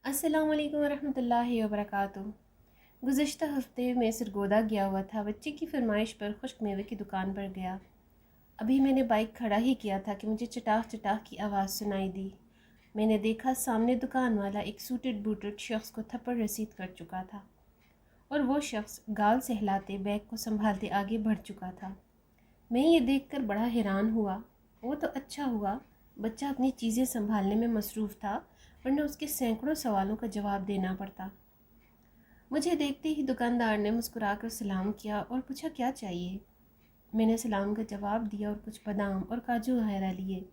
अस्सलाम वालेकुम वरहमतुल्लाहि वबरकातुहू। गुज़िश्ता हफ़्ते में सरगोदा गया हुआ था। बच्चे की फरमाइश पर खुश्क मेवे की दुकान पर गया। अभी मैंने बाइक खड़ा ही किया था कि मुझे चटाख चटाख की आवाज़ सुनाई दी। मैंने देखा सामने दुकान वाला एक सूटेड बूटेड शख्स को थप्पड़ रसीद कर चुका था और वो शख्स गाल सहलाते बैग को संभालते आगे बढ़ चुका था। मैं ये देखकर बड़ा हैरान हुआ। वो तो अच्छा हुआ बच्चा अपनी चीज़ें संभालने में मसरूफ़ था, वरना उसके सैकड़ों सवालों का जवाब देना पड़ता। मुझे देखते ही दुकानदार ने मुस्कुराकर सलाम किया और पूछा क्या चाहिए। मैंने सलाम का जवाब दिया और कुछ बादाम और काजू वगैरह लिए।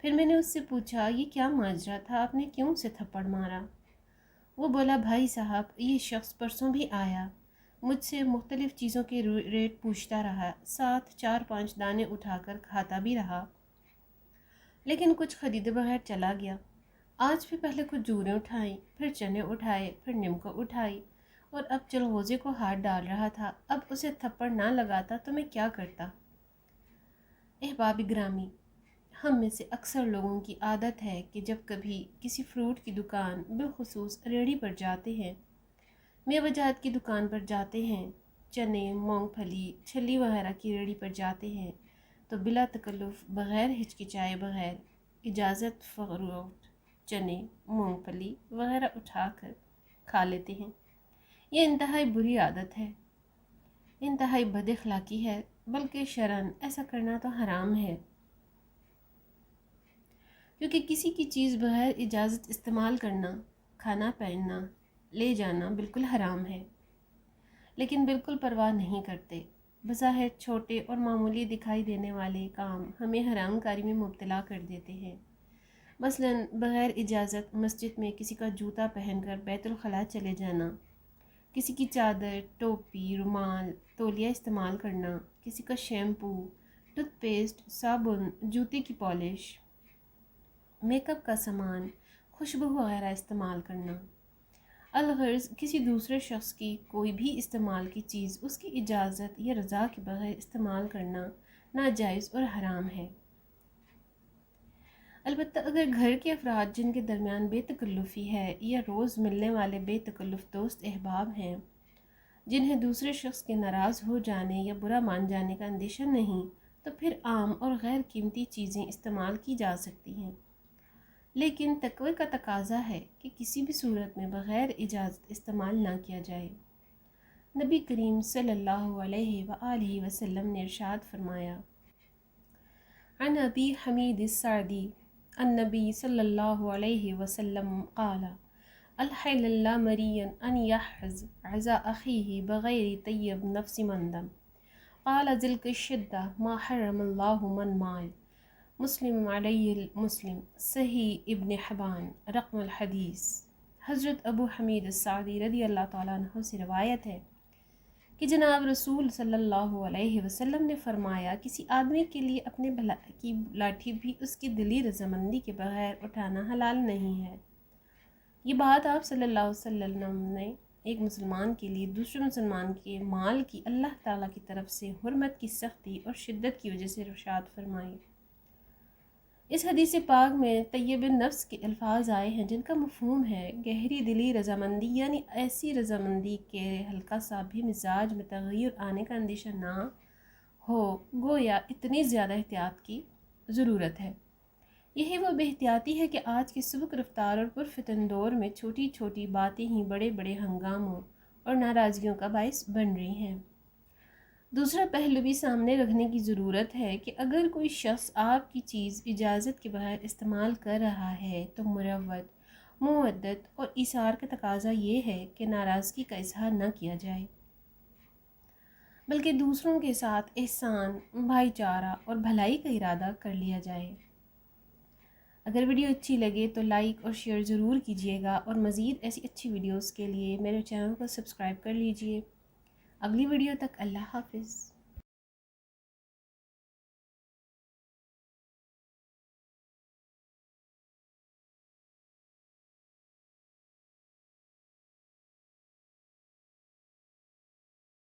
फिर मैंने उससे पूछा ये क्या माजरा था, आपने क्यों उसे थप्पड़ मारा। वो बोला भाई साहब ये शख्स परसों भी आया, मुझसे मुख्तलिफ़ चीज़ों के रेट पूछता रहा, साथ 4-5 दाने उठाकर खाता भी रहा, लेकिन कुछ ख़रीदे बगैर चला गया। आज भी पहले कुछ जूरें उठाई, फिर चने उठाए, फिर नीमको उठाई और अब चलगोज़े को हाथ डाल रहा था। अब उसे थप्पड़ ना लगाता तो मैं क्या करता। अहबाब ग्रामी, हम में से अक्सर लोगों की आदत है कि जब कभी किसी फ्रूट की दुकान बिलखुसूस रेहड़ी पर जाते हैं, मेवजात की दुकान पर जाते हैं, चने मूंगफली छली वगैरह की रेहड़ी पर जाते हैं, तो बिला तकल्लुफ़ बग़ैर हिचकिचाए बग़ैर इजाज़त फ़रोख्त चने मूंगफली वगैरह उठाकर खा लेते हैं। ये इंतहाई बुरी आदत है, इंतहाई बदअखलाक़ी है, बल्कि शरअन ऐसा करना तो हराम है, क्योंकि किसी की चीज़ बग़ैर इजाज़त इस्तेमाल करना, खाना पहनना, ले जाना बिल्कुल हराम है। लेकिन बिल्कुल परवाह नहीं करते। बज़ाहिर छोटे और मामूली दिखाई देने वाले काम हमें हरामकारी में मुब्तला कर देते हैं। मसलन बग़ैर इजाज़त मस्जिद में किसी का जूता पहनकर बैतुल खला चले जाना, किसी की चादर, टोपी, रुमाल, तौलिया इस्तेमाल करना, किसी का शैम्पू, टूथपेस्ट, साबुन, जूते की पॉलिश, मेकअप का सामान, खुशबू वगैरह इस्तेमाल करना, अलगर्ज़ किसी दूसरे शख्स की कोई भी इस्तेमाल की चीज़ उसकी इजाज़त या रज़ा के बगैर इस्तेमाल करना नाजायज़ और हराम है। अलबत्ता अगर घर के अफराद जिनके दरमियान बेतकल्लुफ़ी है या रोज़ मिलने वाले बेतकल्लुफ़ दोस्त अहबाब हैं, जिन्हें दूसरे शख्स के नाराज़ हो जाने या बुरा मान जाने का अंदेशा नहीं, तो फिर आम और गैर कीमती चीज़ें इस्तेमाल की जा सकती हैं। लेकिन तक़वे का तकाज़ा है कि किसी भी सूरत में बग़ैर इजाज़त इस्तेमाल ना किया जाए। नबी करीम सल्लल्लाहु अलैहि वआलिहि वसल्लम ने इरशाद फरमाया, अन अबी हमीद अस्सादी अन्नबी सल्लल्लाहु अलैहि वसल्लम क़ाला अलहल्ला मरियन अन यहज़ अज़ा अख़ीही बग़ैर तय्यब नफ्स मंदम क़ाल ज़िल शिद्दा मा हर्रमल्लाहु मन माल मुस्लिम अलैहिल मुस्लिम सही इब्न हिब्बान रक़मुल हदीस। हज़रत अबू हमीद अस्सादी रज़ी अल्लाह तआला अन्हु से रवायत है कि जनाब रसूल सल्लल्लाहु अलैहि वसल्लम ने फरमाया, किसी आदमी के लिए अपने भला की लाठी भी उसकी दिली रजामंदी के बगैर उठाना हलाल नहीं है। ये बात आप सल्लल्लाहु अलैहि वसल्लम ने एक मुसलमान के लिए दूसरे मुसलमान के माल की अल्लाह ताला की तरफ से हुर्मत की सख्ती और शिद्दत की वजह से इरशाद फरमाई। इस हदीस पाक में तय्यब नफ्स के अल्फाज आए हैं जिनका मफहूम है गहरी दिली रजामंदी, यानी ऐसी रजामंदी के हल्का सा भी मिजाज में तग़य्युर आने का अंदेशा ना हो, गोया इतनी ज़्यादा एहतियात की ज़रूरत है। यही वो बेहतियाती है कि आज की सबक रफ्तार और पुरफितन दौर में छोटी छोटी बातें ही बड़े बड़े हंगामों और नाराज़गियों का बायस बन रही हैं। दूसरा पहलू भी सामने रखने की ज़रूरत है कि अगर कोई शख्स आपकी चीज़ इजाज़त के बगैर इस्तेमाल कर रहा है तो मुरव्वत, मुवद्दत और इसार का तकाज़ा ये है कि नाराज़गी का इजहार न किया जाए, बल्कि दूसरों के साथ एहसान, भाईचारा और भलाई का इरादा कर लिया जाए। अगर वीडियो अच्छी लगे तो लाइक और शेयर ज़रूर कीजिएगा और मज़ीद ऐसी अच्छी वीडियोस के लिए मेरे चैनल को सब्सक्राइब कर लीजिए। अगली वीडियो तक अल्लाह हाफ़िज़।